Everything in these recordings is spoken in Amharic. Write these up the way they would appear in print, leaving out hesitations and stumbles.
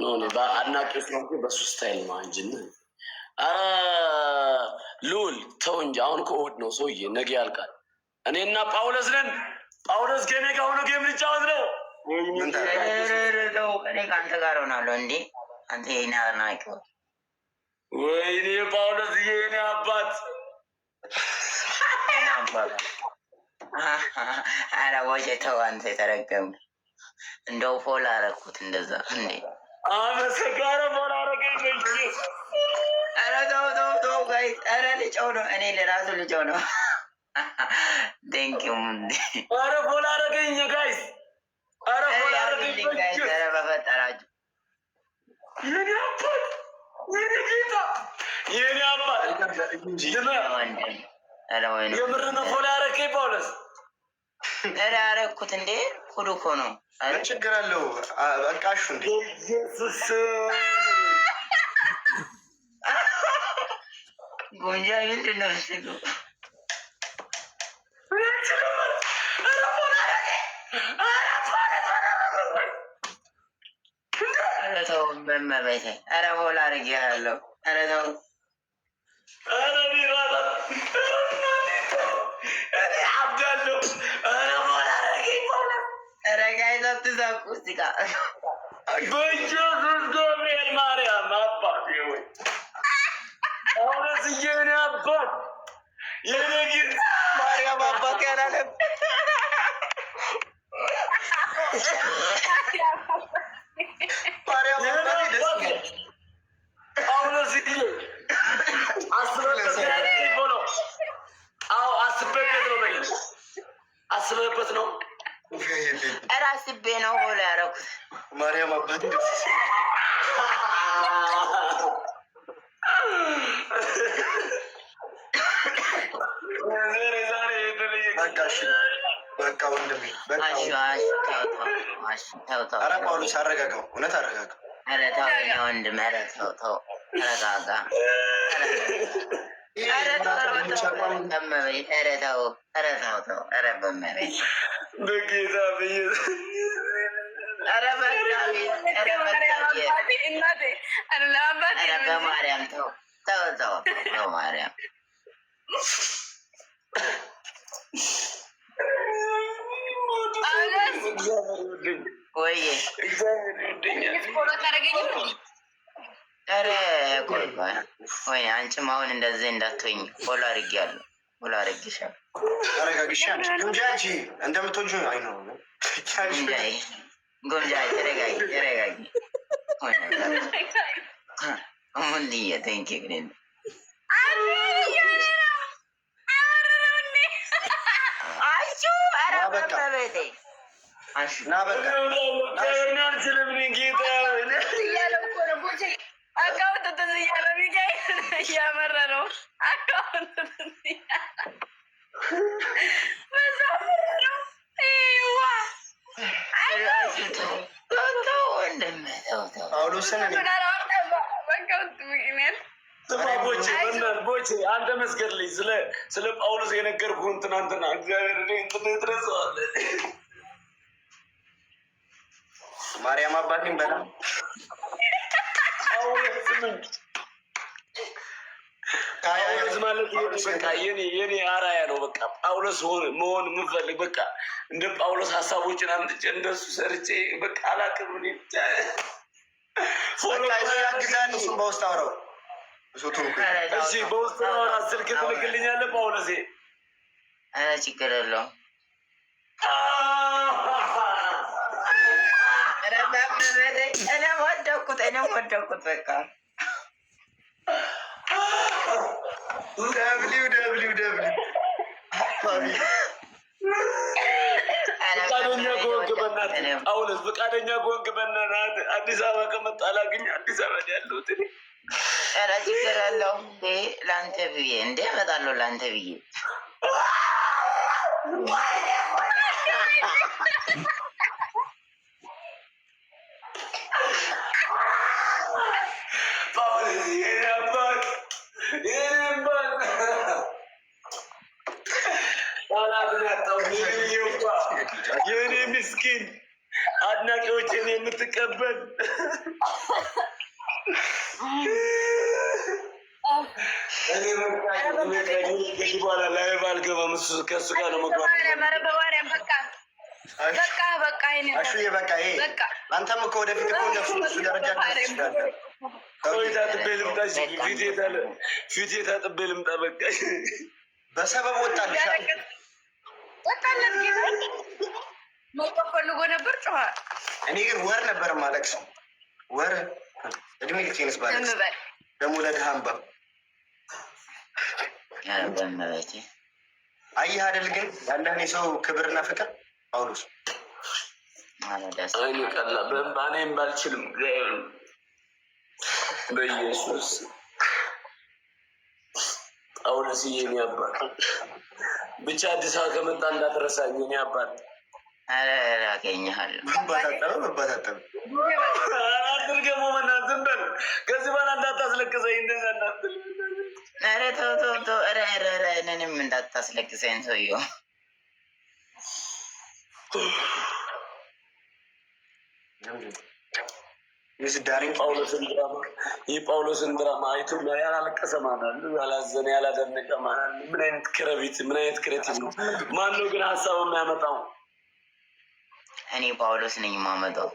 ኖ በአድናቂዎች ነው በሱ ስታይል ነው እንጂ ሉል ተው እንጂ አሁን ከእሑድ ነው ሰውዬ፣ ነገ ያልቃል። እኔና ጳውሎስ ነን። ጳውሎስ ከኔ ጋር ሆኖ ጌም ልጫወት ነው። እኔ ከአንተ ጋር ሆናለሁ እንዴ? አንተ የኔ አድናቂ። ወይኔ ጳውሎስ የኔ አባት። ኧረ ወጀ ተው አንተ የተረገም። እንደው ፎል አደረኩት እንደዛ እንዴ? አመሰጋረ ፎል አደረገኝ። ኧረ ተው ጋይስ። ኧረ ልጨው ነው እኔ ለራሱ ልጨው ነው። ቴንኪው። ኧረ ፎል አደረገኝ ጋይስ። ኧረ ፎል አደረገኝ ጋይስ። ኧረ በፈጠራችሁ የኔ አባት የኔ ጌታ የኔ አባት የምር ነው ፎል አደረገኝ ጳውሎስ። ኧረ አደረኩት እንዴ? ሁሉ እኮ ነው። ችግር አለው። በቃሹ እንዴ ኢየሱስ ጎንጃ ምንድን ነው ስሉ? ኧረ ተው በመቤቴ። ኧረ ፎል አድርጌሃለሁ። ኧረ ተው። አብዳለሁ። ኧረ ፎል አደረገኝ ጳውሎስ። ኧረ ጋይስ አትሳቁ እዚህ ጋር በኢየሱስ ገብርኤል ማርያም አባት ወይ ጳውሎስ የኔ አባት የኔ ጌታ ማርያም አባት ያላለም ማርያም ጳውሎስ አስበህበት ነው። ኧረ አስቤ ነው ፎል ያደረኩት። ማርያም አባት በቃ ወንድሜ ኧረ ጳውሎስ አረጋጋው፣ እውነት አረጋጋው። ኧረ ተው ወንድም፣ ኧረ ተው ተረጋጋ። ኧረ ተው በመቤት በጌታ በማርያም ተው በማርያም ወይዬ ኧረ ቆይ አንቺም አሁን እንደዚህ እንዳትሆኝ። ፎሎ አድርጌያለሁ። ፎሎ አድርጌሻለሁ። ተረጋግሻ ጉንጃ አንቺ እንደምትወጂው አይ ነው ጉንጃ ተረጋጊ። ሙንድዬ ቴንኪ ግን እያመረ ነው። ቦቼ አንተ መስገድልኝ ስለ ጳውሎስ የነገርኩህን ትናንትና እግዚአብሔር ትረሳዋለህ። ማርያም አባቴን በላ ጳውሎስ ማለት በቃ የኔ አራያ ነው። በቃ ጳውሎስ መሆን የምፈልግ በቃ እንደ ጳውሎስ ሀሳቦችን አምጥቼ እንደሱ ሰርቼ በቃ አላውቅም። እሱን በውስጥ አውራው እሺ፣ በውስጥ አውራ ስልክ ትልክልኛለህ ጳውሎሴ? ችግር የለውም። እኔም ወደኩት በቃ ፈቃደኛ ከሆንክ በእናትህ ጳውሎስ፣ ፈቃደኛ ከሆንክ በእናትህ አዲስ አበባ ከመጣ አላገኝ አዲስ አበባ ያለሁት እኔ። ኧረ ችግር የለውም ለአንተ ብዬ እንደ እመጣለሁ ለአንተ ብዬ ጳውሎስ የኔ አባት የኔ ምስኪን አድናቂዎችን የምትቀበል በል በኋላ ላይ ባልገባም እሱ ከእሱ ጋር ነው መግባት። አንተም እኮ ወደፊት እኮ እሱ ደረጃ ታጥቤ ልምጣ። ፊቴ ታጥቤ ልምጣ። በቃ በሰበብ ወጣልሽ። ፈልጎ ነበር ጮኸ። እኔ ግን ወር ነበር የማለቅሰው። ወር እድሜ ልኬንስ ባለቅስ ደግሞ ለድሃ እንባ። አየህ አይደል ግን ያለህን የሰው ክብርና ፍቅር ጳውሎስ አይኔ ቀላ በእኔም ባልችልም በኢየሱስ ጳውሎስ የኔ አባት ብቻ አዲስ አበባ ከመጣ እንዳትረሳኝ የኔ አባት። አገኘሃለሁ። መባታጠብ አድርገሞ መና ዝም በል። ከዚህ በኋላ እንዳታስለቅሰኝ እንደዛ እንዳትል። ኧረ ተው ተው ተው። ኧረ እኔንም እንዳታስለቅሰኝ ሰውዬው። የጳውሎስን ድራማ አይቶ ያላለቀሰ ማናል? ያላዘነ ያላደነቀ ማናል? ምን አይነት ክረቢት፣ ምን አይነት ክሬቲቭ ነው? ማን ነው ግን ሀሳብ የሚያመጣው? እኔ ጳውሎስ ነኝ የማመጣው።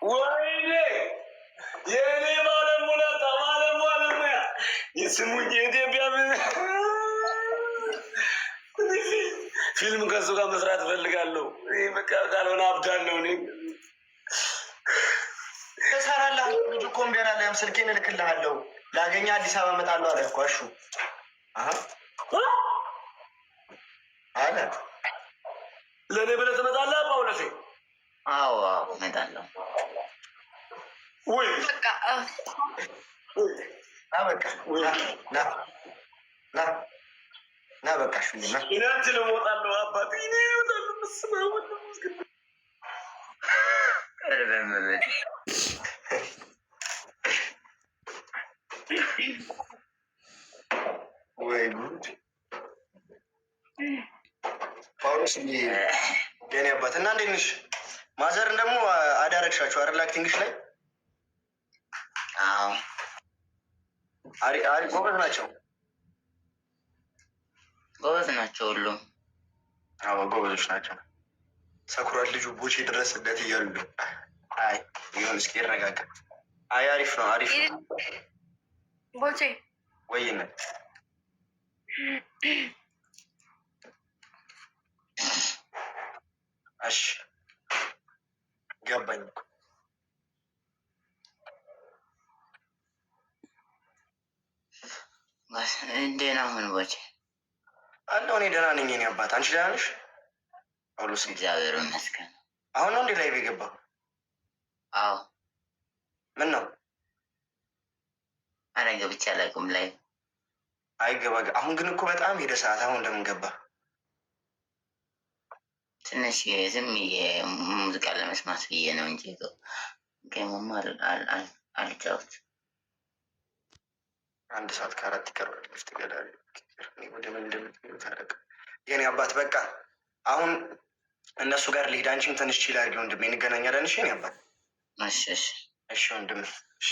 ወይኔ የእኔ ባለሙላታ ባለሙያ የስሙኝ የኢትዮጵያ ፊልም ከሱ ጋር መስራት እፈልጋለሁ። በቃ ካልሆነ አብዳለሁ። እኔ ተሰራለህ ልጅ እኮ እምቢ አላለህም። ስልኬን እልክልሃለሁ። ላገኘህ አዲስ አበባ እመጣለሁ አለ እኮ አሹ አለ። ለእኔ ብለህ ትመጣለህ ጳውሎሴ? አዎ እመጣለሁ። ወይ በቃ ና በቃ እሺ ና እናንተ ለሞታለሁ አባቴ እኔ እወጣለሁ። መስማው ወይ ጉድ ጳውሎስ የኔ አባት እና እንዴት ነሽ? ማዘርን ደግሞ አዳረግሻቸው አይደል? አክቲንግሽ ላይ አሪፍ ጎበዝ ናቸው። ጎበዝ ናቸው ሁሉም። አዎ ጎበዞች ናቸው። ሰኩሯል ልጁ ቦቼ ድረስለት እያሉ ነው። አይ ይሁን እስኪ ይረጋጋ። አይ አሪፍ ነው አሪፍ ነው። ቦቼ ወይኔ እሺ ገባኝ እኮ ደህና ሁን ቦቼ። አለሁ እኔ ደህና ነኝ። እኔ አባት አንቺ ደህና ነሽ? ጳውሎስ እግዚአብሔር ይመስገን። አሁን ነው እንዴ ላይ የገባው? አዎ። ምን ነው? ኧረ ገብቼ አላውቅም ላይ። አይገባ። አሁን ግን እኮ በጣም ሄደ ሰዓት። አሁን እንደምን ገባ? ትንሽ ዝም ሙዚቃ ለመስማት ብዬ ነው እንጂ ጌሙማ አልጫወት። 1 ሰዓት ከ4 ይቀራል። ልፍት ገዳል ወደ ምን እንደምትሄዱ ታረቅ የኔ አባት። በቃ አሁን እነሱ ጋር ልሂድ። አንቺም ትንሽ ችላ አድርጊ ወንድሜ። እንገናኛለን። እሺ የኔ አባት። እሺ እሺ እሺ ወንድሜ። እሺ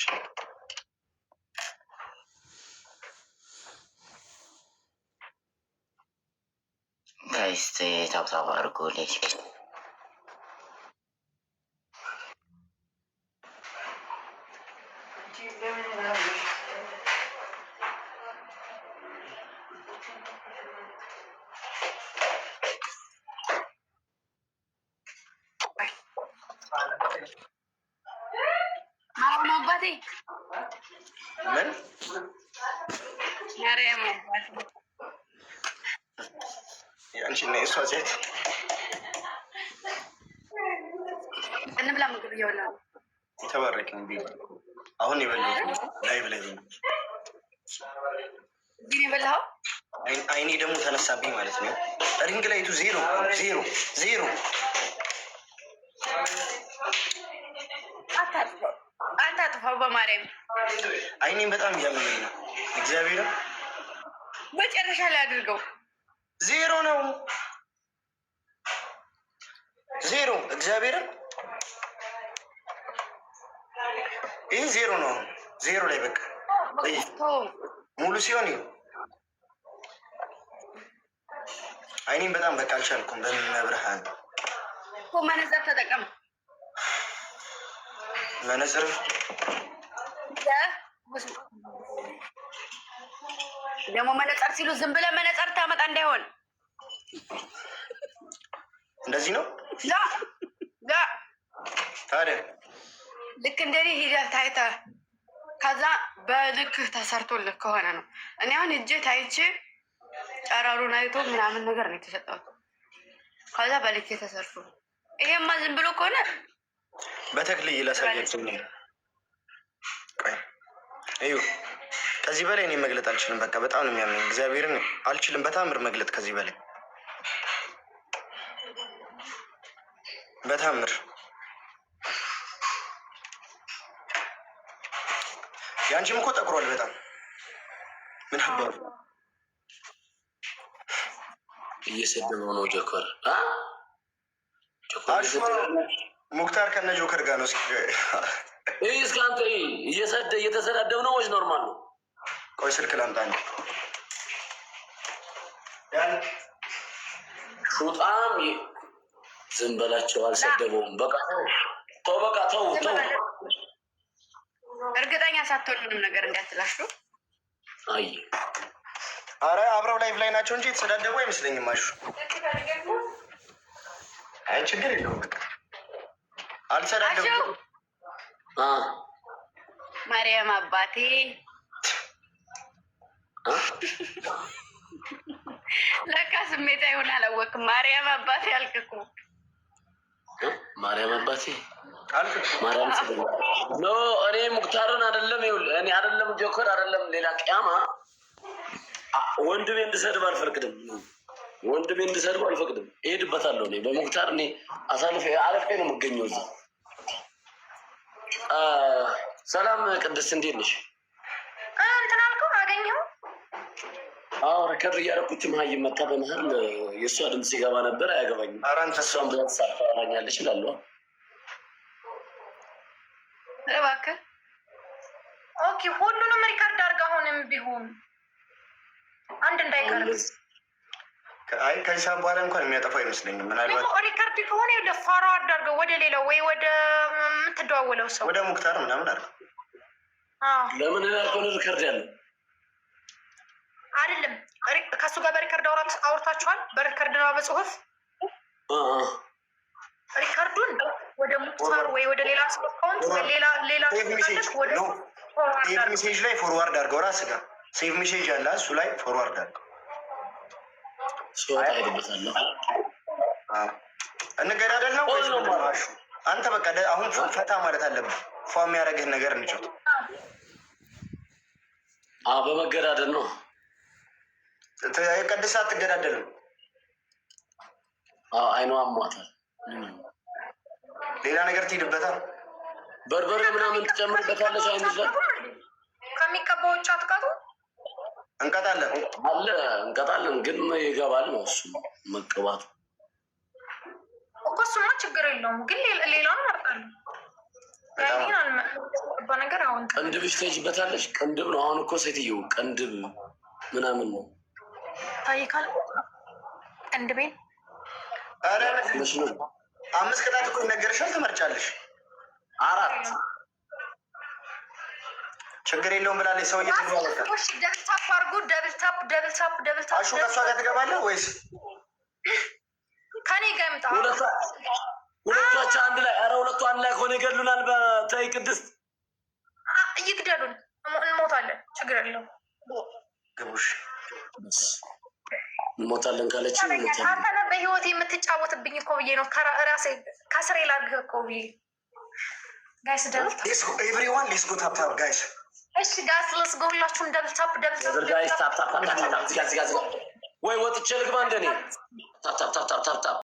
ጋይስ ታብታብ አድርጎ ሌሽ አባቴ ምን ማርያም አንቺና የእሷ ሴት እንብላ ምግብ እየበላ ነው። የተባረክን ቤት አሁን የበላሁት ላይቭ ላይ ነው። ግን የበላኸው አይኔ ደግሞ ተነሳብኝ ማለት ነው። ሪንግ ላይቱ 0 አታጥፋው በማርያም። አይኔም በጣም እያመመኝ ነው። እግዚአብሔር መጨረሻ ላይ አድርገው። 0 ነው 0 እግዚአብሔርን ይህ 0 ነው። 0 ላይ በቃ ሙሉ ሲሆን አይኔም በጣም በቃ አልቻልኩም። በመብርሃን መነጽር ተጠቀም። መነጽር ደግሞ መነጽር ሲሉ ዝም ብለህ መነጽር ታመጣ እንዳይሆን። እንደዚህ ነው ታዲያ ልክ እንደዚህ ሂደህ ታይተህ ከዛ በልክህ ተሰርቶልህ ከሆነ ነው። እኔ አሁን እጄ ታይቼ ጨረሩን አይቶ ምናምን ነገር ነው የተሰጠሁት። ከዛ በልኬ ተሰርቶ ይሄማ ዝም ብሎ ከሆነ በተክልዬ ላሳያችሁ። እዩ ከዚህ በላይ እኔ መግለጥ አልችልም። በቃ በጣም ነው የሚያመኝ። እግዚአብሔርን አልችልም በታምር መግለጥ ከዚህ በላይ በታምር። ያንቺም እኮ ጠቁሯል በጣም ምን አባቱ እየሰደበው ነው ጆከር። ሙክታር ከነ ጆከር ጋር ነው። እስከ አንተ እየተሰዳደብ ነው ወይስ ኖርማል ነው? ቆይ ስልክ ላምጣ ነው። ሹጣም ዝም በላቸው፣ አልሰደበውም። በቃ ተው፣ በቃ ተው። እርግጠኛ ሳትሆን ምንም ነገር እንዳትላሹ። አይ አረ አብረው ላይቭ ላይ ናቸው እንጂ የተሰዳደቡ አይመስለኝም። አሹ አይ ችግር የለውም በቃ አልሰዳደቡም። ማርያም አባቴ ለካ ስሜት አይሆን አላወቅም። ማርያም አባቴ አልክኩ። ማርያም አባቴ ማርያም ኖ እኔ ሙክታርን አይደለም፣ ይኸውልህ እኔ አይደለም ጆከር አይደለም ሌላ ቅያማ ወንድሜ እንድሰድብ አልፈቅድም። ወንድሜ እንድሰድብ አልፈቅድም። እሄድበታለሁ። እኔ በሙክታር እኔ አሳልፌ አለፌ ነው የምገኘው እዛ። ሰላም ቅድስት እንዴት ነሽ? እንትን አልከው አገኘው? አዎ ሪከርድ እያደረኩት መሀይ መታ በመሀል የእሷ ድምፅ ሲገባ ነበር። አያገባኝም። እሷን ብዛት ሳፋራኛለች እላለሁ። እባክህ ኦኬ፣ ሁሉንም ሪከርድ አድርገህ አሁንም ቢሆን አንድ እንዳይቀር። አይ ከዚህ ሰዓት በኋላ እንኳን የሚያጠፋው አይመስለኝም። ምናልባት ሪከርድ ከሆነ ለፋራ አድርገው ወደ ሌላው ወይ ወደ የምትደዋወለው ሰው ወደ ሙክታር ምናምን አድርገው። ለምን ያልከውን ሪከርድ ያለው አይደለም። ከሱ ጋር በሪከርድ አውርታችኋል? በሪከርድ ነው በጽሁፍ ሪከርዱን ወደ ሙክታር ወይ ወደ ሌላ ሰው አካውንት ወይ ሌላ ሴቭ ሜሴጅ ላይ ፎርዋርድ አድርገው። ራስህ ጋር ሴቭ ሜሴጅ አለ፣ እሱ ላይ ፎርዋርድ አድርገው። እንገዳደል ነው ወይስ ማሹ? አንተ በቃ አሁን ፈታ ማለት አለብህ። ፏ የሚያደርግህን ነገር እንጫወት። በመገዳደል ነው። ቅድስት አትገዳደልም። አይኗ አሟታል። ሌላ ነገር ትሄድበታል። በርበሬ ምናምን ትጨምርበታለች። አይነት ከሚቀባው ውጭ አትቀጡ። እንቀጣለን አለ እንቀጣለን፣ ግን ይገባል ነው እሱ መቀባቱ እኮ። እሱማ ችግር የለውም፣ ግን ሌላውን መርጣለሁ። ነገር አሁን ቅንድብሽ ትሄጂበታለች። ቅንድብ ነው አሁን እኮ ሴትየው ቅንድብ ምናምን ነው ታይካል። ቅንድቤን ኧረ 5 ቅጣት እኮ ይነገርሻል። ትመርጫለሽ 4 ችግር የለውም ብላለች። ሰው እየተደዋወቀ ደብል ታፕ አድርጉ። ደብል ታፕ አሹ ከእሷ ጋር ትገባለህ ወይስ ከኔ ጋር ይምጣ? ሁለቷቸው አንድ ላይ። ኧረ ሁለቱ አንድ ላይ ከሆነ ይገድሉናል። በተይ ቅድስት ይግደሉን፣ እንሞታለን። ችግር የለውም። ግቡሽ እንሞታለን ካለች አንተ ነህ በህይወት የምትጫወትብኝ እኮ ብዬ ነው። ራሴ ከስሬ ላድርግህ እኮ ብዬ። ጋይስ ደብል ታፕ ኤቭሪዋን ሌትስ ጎ ታፕ ታፕ ጋይስ። እሺ ጋይስ ሌትስ ጎ። ሁላችሁም ደብል ታፕ ጋይስ። ታፕ ወይ ወጥቼ ልግባ እንደኔ። ታፕ